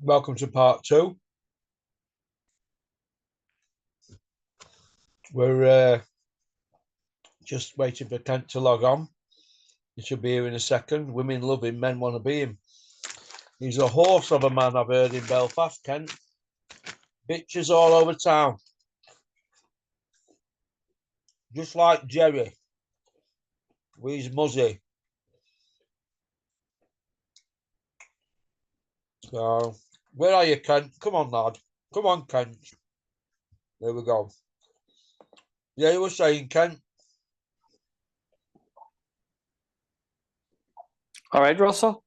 Welcome to part two. We're just waiting for Kent to log on. He should be here in a second. Women love him, men want to be him. He's a horse of a man, I've heard in Belfast, Kent. Bitches all over town. Just like Jerry. He's muzzy. So, where are you, Kent? Come on, lad. Come on, Kent. There we go. Yeah, you were saying, Kent? All right, Russell.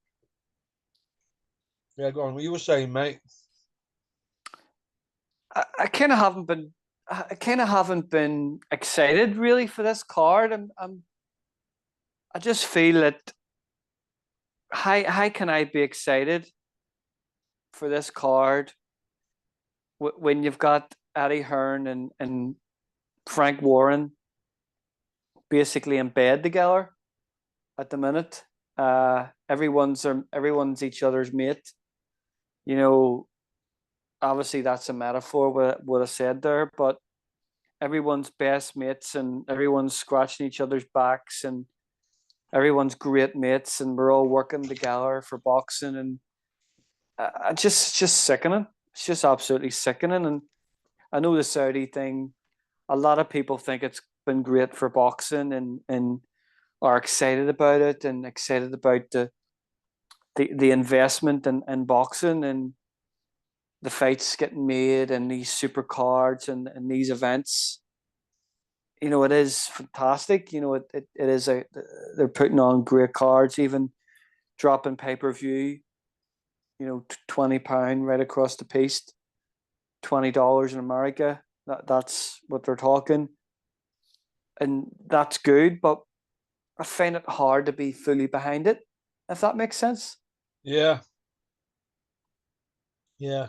Yeah, go on. What you were saying, mate? I kind of haven't been excited really for this card. I just feel that how can I be excited for this card when you've got Eddie Hearn and Frank Warren basically in bed together at the minute. Everyone's each other's mate. You know, obviously that's a metaphor what I said there, but everyone's best mates and everyone's scratching each other's backs and everyone's great mates and we're all working together for boxing and just sickening. It's just absolutely sickening. And I know the Saudi thing. A lot of people think it's been great for boxing and are excited about it and excited about the investment in boxing and the fights getting made and these super cards and these events. You know, it is fantastic. You know, it is they're putting on great cards, even dropping pay-per-view, you know, £20 right across the piece, $20 in America. That's what they're talking. And that's good, but I find it hard to be fully behind it, if that makes sense. Yeah. Yeah,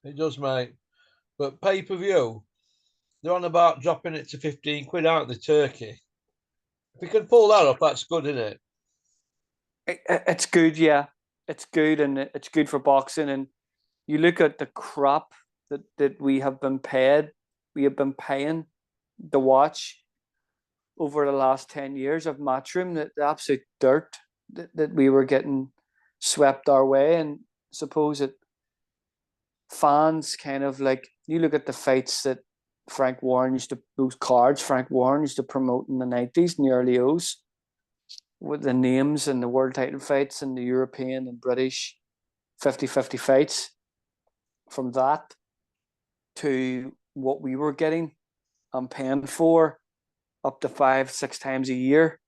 it does, mate. But pay-per-view, they're on about dropping it to 15 quid, aren't they, Turkey? If we can pull that off, that's good, isn't it? It's good, yeah. It's good, and it's good for boxing. And you look at the crap that we have been paid, we have been paying the watch over the last 10 years of Matchroom, the absolute dirt that we were getting swept our way. And suppose it fans kind of like, you look at the fights that those cards Frank Warren used to promote in the 90s and the early O's with the names and the world title fights and the European and British 50-50 fights. From that to what we were getting and paying for up to 5-6 times a year,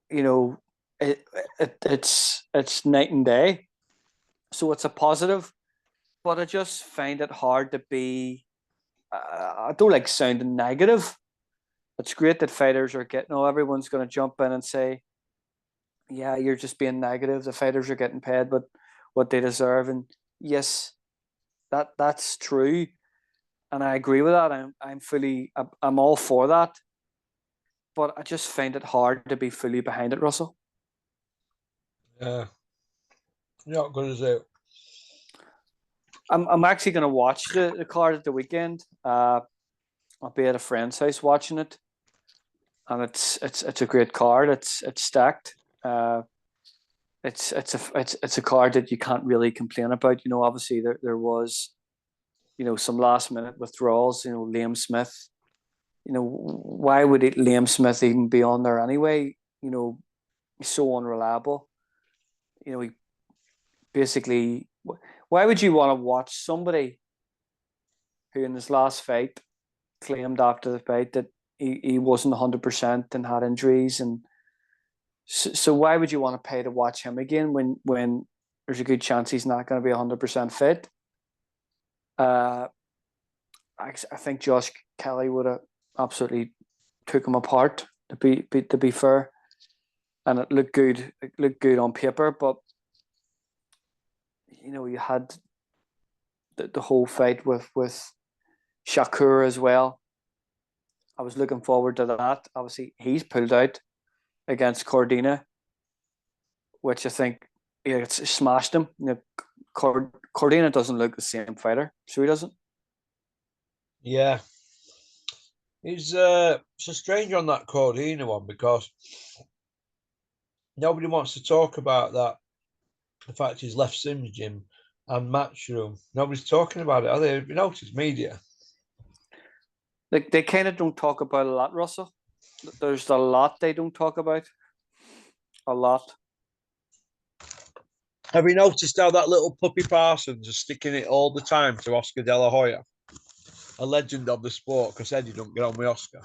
you know, it's night and day. So it's a positive, but I just find it hard to be. I don't like sounding negative. It's great that fighters are getting. Oh, everyone's going to jump in and say, "Yeah, you're just being negative. The fighters are getting paid, but what they deserve." And yes, that's true, and I agree with that. I'm all for that, but I just find it hard to be fully behind it, Russell. Yeah. Not good, is it? I'm actually going to watch the card at the weekend. I'll be at a friend's house watching it, and it's a great card. It's stacked. It's a card that you can't really complain about. You know, obviously there was, you know, some last minute withdrawals. You know, Liam Smith. You know, why would Liam Smith even be on there anyway? You know, he's so unreliable. You know, he basically. Why would you want to watch somebody who in his last fight claimed after the fight that he wasn't 100% and had injuries, and so why would you want to pay to watch him again when there's a good chance he's not going to be 100% fit? I think Josh Kelly would have absolutely took him apart, to be fair, and it looked good. It looked good on paper, but you know, you had the whole fight with Shakur as well. I was looking forward to that. Obviously, he's pulled out against Cordina, which I think, yeah, it's smashed him. You know, Cordina doesn't look the same fighter, so he doesn't. Yeah. It's so strange on that Cordina one because nobody wants to talk about that. The fact he's left Sim's gym and Matchroom. Nobody's talking about it, are they? You noticed media. Like they kind of don't talk about a lot, Russell. There's a lot they don't talk about. A lot. Have you noticed how that little puppy Parsons is sticking it all the time to Oscar De La Hoya, a legend of the sport? Because Eddie don't get on with Oscar.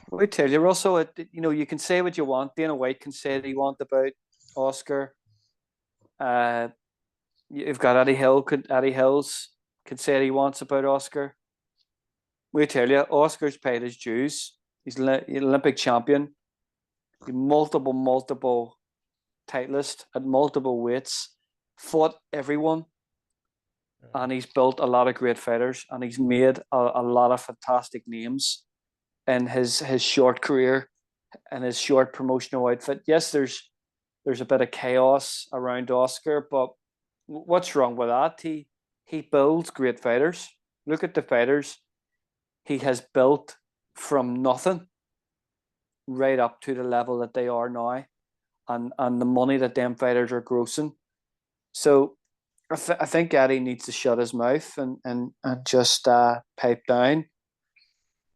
We tell you, Russell. You can say what you want. Dana White can say what he want about Oscar. You've got Eddie Hills could say what he wants about Oscar. We tell you, Oscar's paid his dues. He's an Olympic champion. He's multiple titleist at multiple weights. Fought everyone. And he's built a lot of great fighters. And he's made a lot of fantastic names in his short career and his short promotional outfit. Yes, there's a bit of chaos around Oscar, but what's wrong with that? He builds great fighters. Look at the fighters he has built from nothing right up to the level that they are now, and the money that them fighters are grossing. So I think Eddie needs to shut his mouth and just pipe down,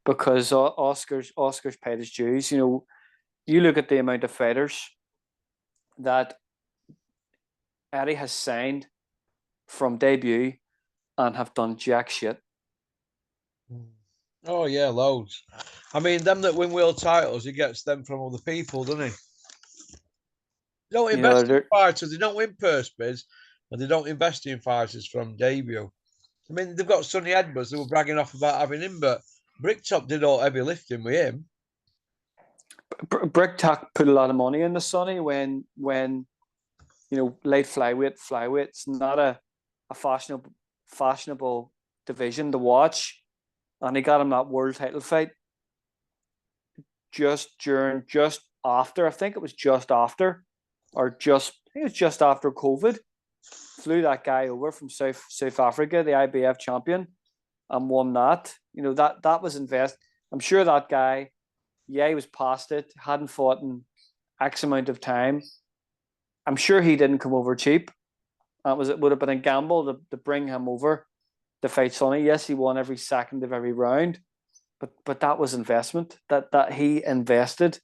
because Oscar's paid his dues. You look at the amount of fighters that Eddie has signed from debut and have done jack shit. Oh yeah, loads. I mean, them that win world titles, he gets them from other people, doesn't he? They don't invest in fighters. They don't win purse bids, and they don't invest in fighters from debut. I mean, they've got Sonny Edwards. They were bragging off about having him, but Bricktop did all heavy lifting with him. Bricktop put a lot of money into Sonny when light flyweight's not a fashionable division to watch, and he got him that world title fight just after, I think it was just after COVID. Flew that guy over from South Africa, the IBF champion, and won that. That was invest. I'm sure that guy, he was past it, hadn't fought in X amount of time. I'm sure he didn't come over cheap. It would have been a gamble to bring him over to fight Sonny. Yes, he won every second of every round, but that was investment that he invested,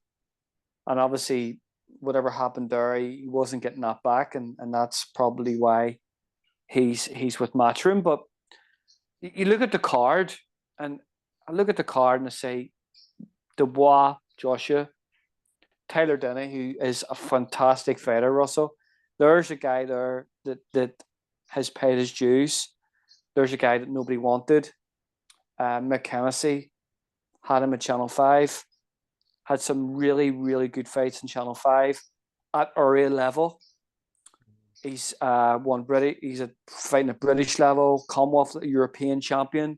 and obviously whatever happened there, he wasn't getting that back, and that's probably why he's with Matchroom. But you look at the card, and I look at the card and I say, Dubois, Joshua, Tyler Denny, who is a fantastic fighter, Russell. There's a guy there that has paid his dues. There's a guy that nobody wanted. Mick Hennessy had him at Channel 5. Had some really, really good fights in Channel 5 at area level. He's he's fighting at British level, Commonwealth European champion.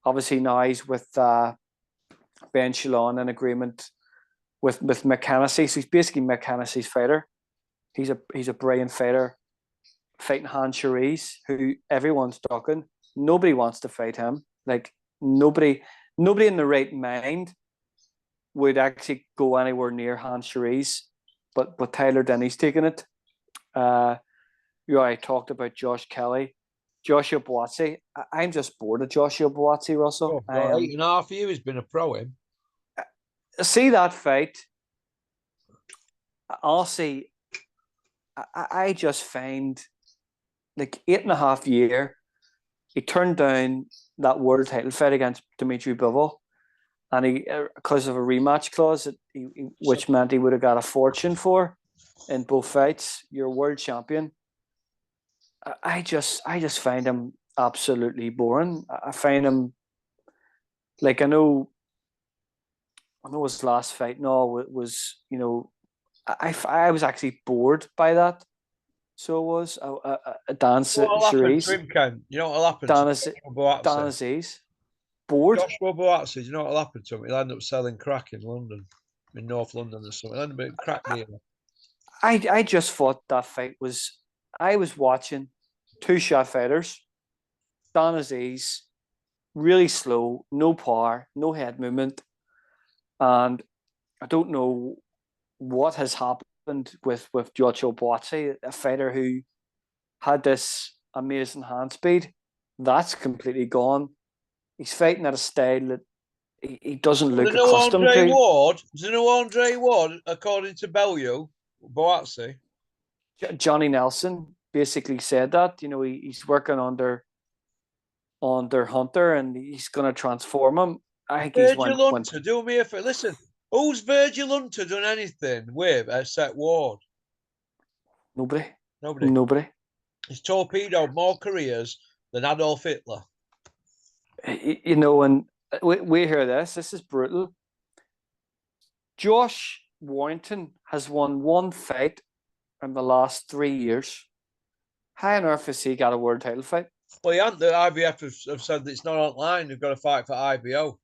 Obviously now he's with Ben Shalon in agreement with Mick Hennessy. So he's basically Mick Hennessy's fighter. He's a brilliant fighter, fighting Hans Cherise, who everyone's talking. Nobody wants to fight him. Like nobody in the right mind would actually go anywhere near Hans Cherise, but Tyler Denny's taking it. I talked about Josh Kelly, Joshua Buatsi. I'm just bored of Joshua Buatsi, Russell. Oh, 8.5 years he's been a pro him. See that fight. Honestly, I just find like 8.5 year, he turned down that world title fight against Dimitri Bivol, and he because of a rematch clause, which meant he would have got a fortune for in both fights. You're a world champion. I just find him absolutely boring. I find him like I know his last fight. No, it was I was actually bored by that. So it was a dance series. You know what'll happen to Dan Aziz. Bored. Joshua Buatsi, you know what'll happen to him? He'll end up selling crack in London, in North London or something. He'll end up being a crack dealer. I just thought that fight was I was watching two-shot fighters, down his ease, really slow, no power, no head movement, and I don't know what has happened with Joshua Buatsi, a fighter who had this amazing hand speed. That's completely gone. He's fighting at a style that he doesn't look accustomed to. Do you know Andre Ward, according to Bellew, Buatsi? Johnny Nelson basically said that. He's working under Hunter, and he's going to transform him. I think Virgil Hunter, do me a favor. Listen, who's Virgil Hunter done anything with except Ward? Nobody. He's torpedoed more careers than Adolf Hitler. And we hear this. This is brutal. Josh Warrington has won one fight in the last 3 years. How on earth has he got a world title fight? Well, the IBF have said that it's not online. They've got to fight for IBO.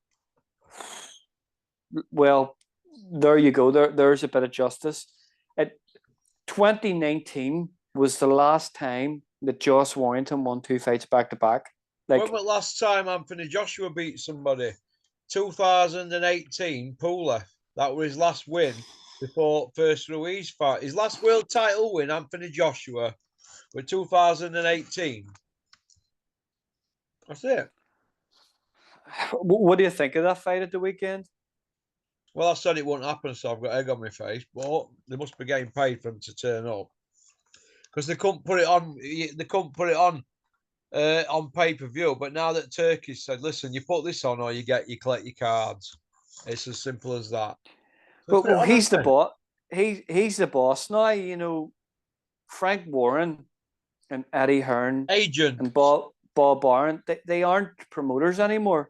Well, there you go. There's a bit of justice. 2019 was the last time that Josh Warrington won 2 fights back to back. When was the last time Anthony Joshua beat somebody? 2018, Pula. That was his last win before first Ruiz fight. His last world title win, Anthony Joshua, was 2018. That's it. What do you think of that fight at the weekend? Well, I said it wouldn't happen, so I've got egg on my face. But they must be getting paid for them to turn up because they couldn't put it on. They couldn't put it on pay-per-view. But now that Turkey said, "Listen, you put this on, or you collect your cards." It's as simple as that. So well, he's the boss. He's the boss now. Frank Warren and Eddie Hearn, agent, and Bob Barron. They aren't promoters anymore.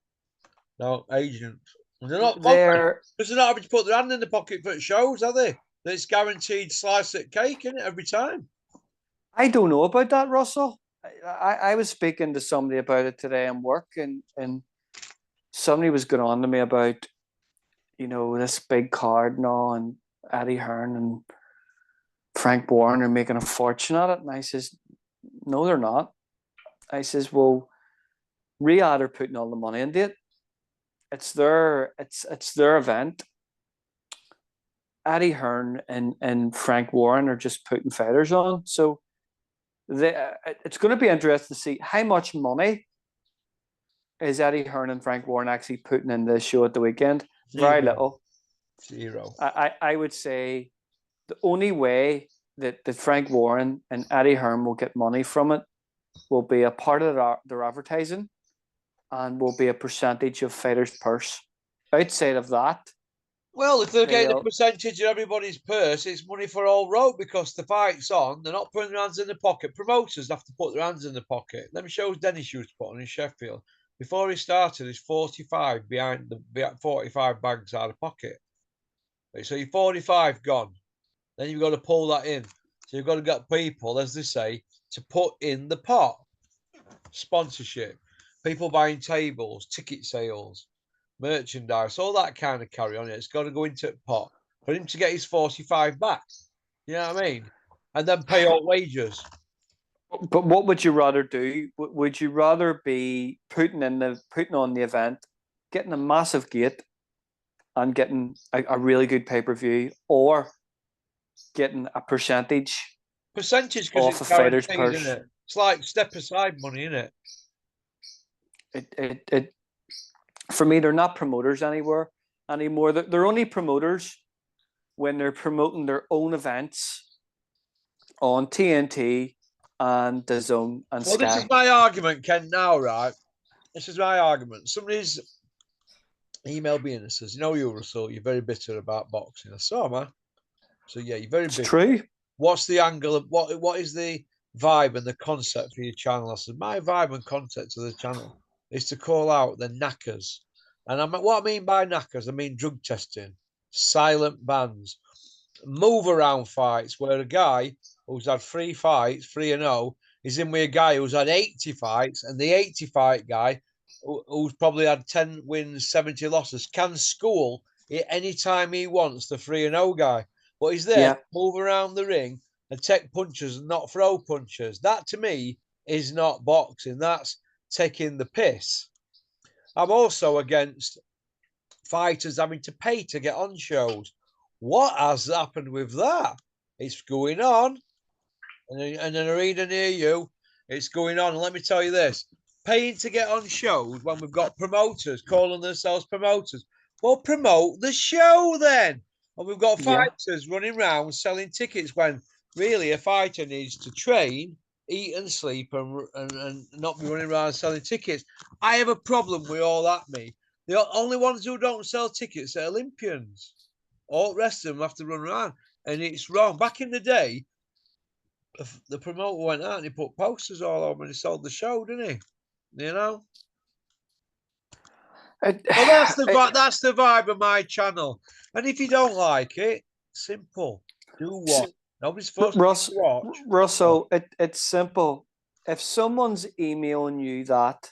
No, agents. They're not. They're not having to put their hand in the pocket for shows, are they? It's guaranteed slice of cake, isn't it, every time? I don't know about that, Russell. I was speaking to somebody about it today in work, and somebody was going on to me about, this big card now, and Eddie Hearn and Frank Warren are making a fortune at it. And I says, no, they're not. I says, well, Riyadh are putting all the money into it. It's their event. Eddie Hearn and Frank Warren are just putting fighters on. So it's going to be interesting to see how much money is Eddie Hearn and Frank Warren actually putting in this show at the weekend. Very little. Zero. I would say the only way that Frank Warren and Eddie Hearn will get money from it will be a part of their advertising and will be a percentage of fighters' purse. Outside of that, well, if they're getting a percentage of everybody's purse, it's money for all road because the fight's on. They're not putting their hands in the pocket. Promoters have to put their hands in the pocket. Let me show Dennis used to put on in Sheffield. Before he started, he's 45 behind 45 bags out of pocket. So you're 45 gone. Then you've got to pull that in. So you've got to get people, as they say, to put in the pot. Sponsorship, people buying tables, ticket sales, merchandise, all that kind of carry on. It's got to go into the pot for him to get his 45 back. You know what I mean? And then pay all wages. But what would you rather do? Would you rather be putting on the event, getting a massive gate, and getting a really good pay-per-view, or getting a percentage because it's fighters' purse? Isn't it? It's like step aside money, isn't it? It for me, they're not promoters anymore. They're only promoters when they're promoting their own events on TNT and DAZN and Sky. This is my argument, Ken. Now, right? This is my argument. Somebody's emailed me and says, you, Russell, you're very bitter about boxing. I saw, man. So yeah, you're very bitter. It's true. What's the angle of what is the vibe and the concept for your channel? I said, my vibe and concept of the channel is to call out the knackers. And what I mean by knackers, I mean drug testing, silent bans, move around fights where a guy who's had 3 fights, 3-0, is in with a guy who's had 80 fights, and the 80 fight guy who's probably had 10 wins, 70 losses, can school it any time he wants, the 3-0 guy. But he's there to move around the ring and take punches and not throw punches. That to me is not boxing. That's taking the piss. I'm also against fighters having to pay to get on shows. What has happened with that? It's going on. In an arena near you, it's going on. And let me tell you this, paying to get on shows when we've got promoters calling themselves promoters. Well, promote the show then. And we've got fighters running around selling tickets when really a fighter needs to train, eat and sleep and not be running around selling tickets. I have a problem with all that, me. The only ones who don't sell tickets are Olympians. All the rest of them have to run around. And it's wrong. Back in the day, the promoter went out and he put posters all over and he sold the show, didn't he? You know? Well, that's the vibe of my channel. And if you don't like it, simple. Do what? Nobody's forced to watch. Russell, it's simple. If someone's emailing you that,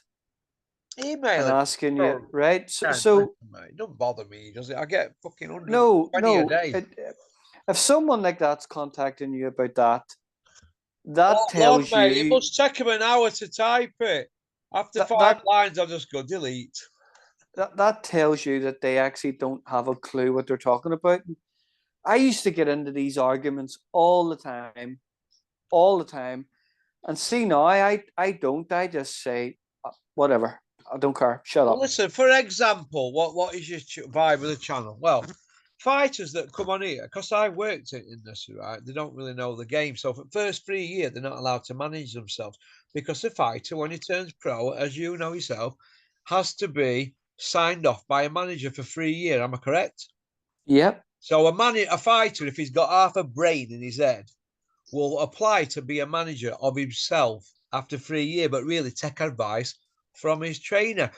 email and it. asking you, right? So it don't bother me, does it? I get fucking 120 a day. If someone like that's contacting you about that tells you, it must take them an hour to type it. After 5 lines, I'll just go delete. That tells you that they actually don't have a clue what they're talking about. I used to get into these arguments all the time, and see now I don't. I just say whatever. I don't care. Shut up. Listen, for example, what is your vibe of the channel? Well, fighters that come on here, because I worked in this, right? They don't really know the game. So for the first 3 years, they're not allowed to manage themselves because the fighter, when he turns pro, as you know yourself, has to be signed off by a manager for 3 years. Am I correct? Yep. So a fighter, if he's got half a brain in his head, will apply to be a manager of himself after 3 years, but really take advice from his trainer.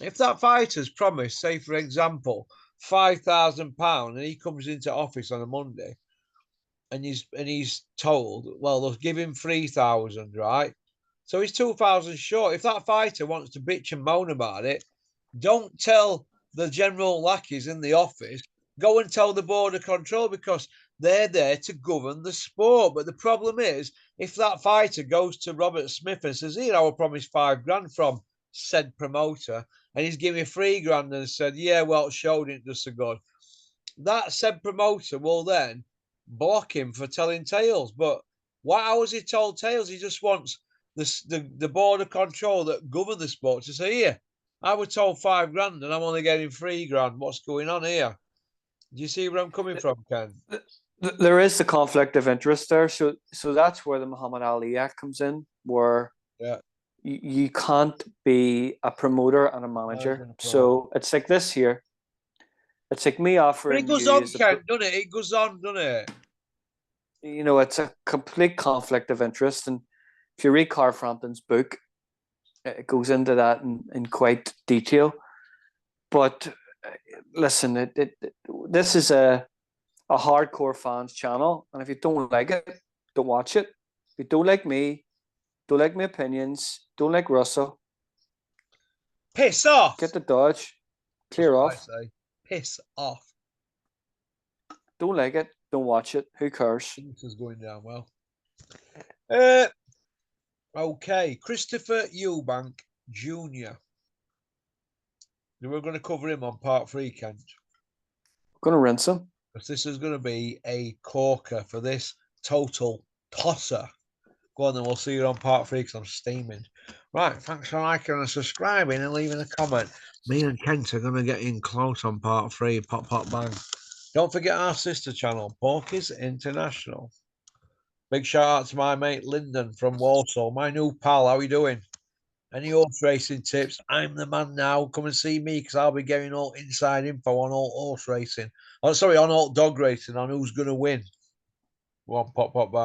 If that fighter's promised, say for example, £5,000, and he comes into office on a Monday, and he's told, well, they'll give him 3,000, right? So he's 2,000 short. If that fighter wants to bitch and moan about it, don't tell the general lackeys in the office. Go and tell the board of control because they're there to govern the sport. But the problem is, if that fighter goes to Robert Smith and says, here, I will promise £5,000 from said promoter, and he's giving me £3,000 and said, yeah, well, showed it just so good. That said promoter will then block him for telling tales. But how has he told tales? He just wants the board of control that govern the sport to say, here, I was told £5,000 and I'm only getting £3,000. What's going on here? Do you see where I'm coming from, Ken? There is the conflict of interest there. So that's where the Muhammad Ali Act comes in, where you can't be a promoter and a manager. So it's like this here. It's like me offering. But it goes on, Ken, doesn't it? It goes on, doesn't it? You know, it's a complete conflict of interest. And if you read Carl Frampton's book, it goes into that in quite detail. But listen, this is a hardcore fans channel, and if you don't like it, don't watch it. If you don't like me, don't like my opinions, don't like Russell, piss off. Get the dodge, clear off. Piss off. Don't like it, don't watch it. Who cares? This is going down well. Okay, Christopher Eubank Jr. We're going to cover him on part 3, Kent. We're going to rinse him. Because this is going to be a corker for this total tosser. Go on then, we'll see you on part 3 because I'm steaming. Right, thanks for liking and subscribing and leaving a comment. Me and Kent are going to get in close on part 3. Pop, pop, bang. Don't forget our sister channel, Porky's International. Big shout out to my mate Lyndon from Warsaw, my new pal. How are you doing? Any horse racing tips? I'm the man now. Come and see me because I'll be getting all inside info on all horse racing. Oh, sorry, on all dog racing, on who's going to win. Go on, pop, pop, bye.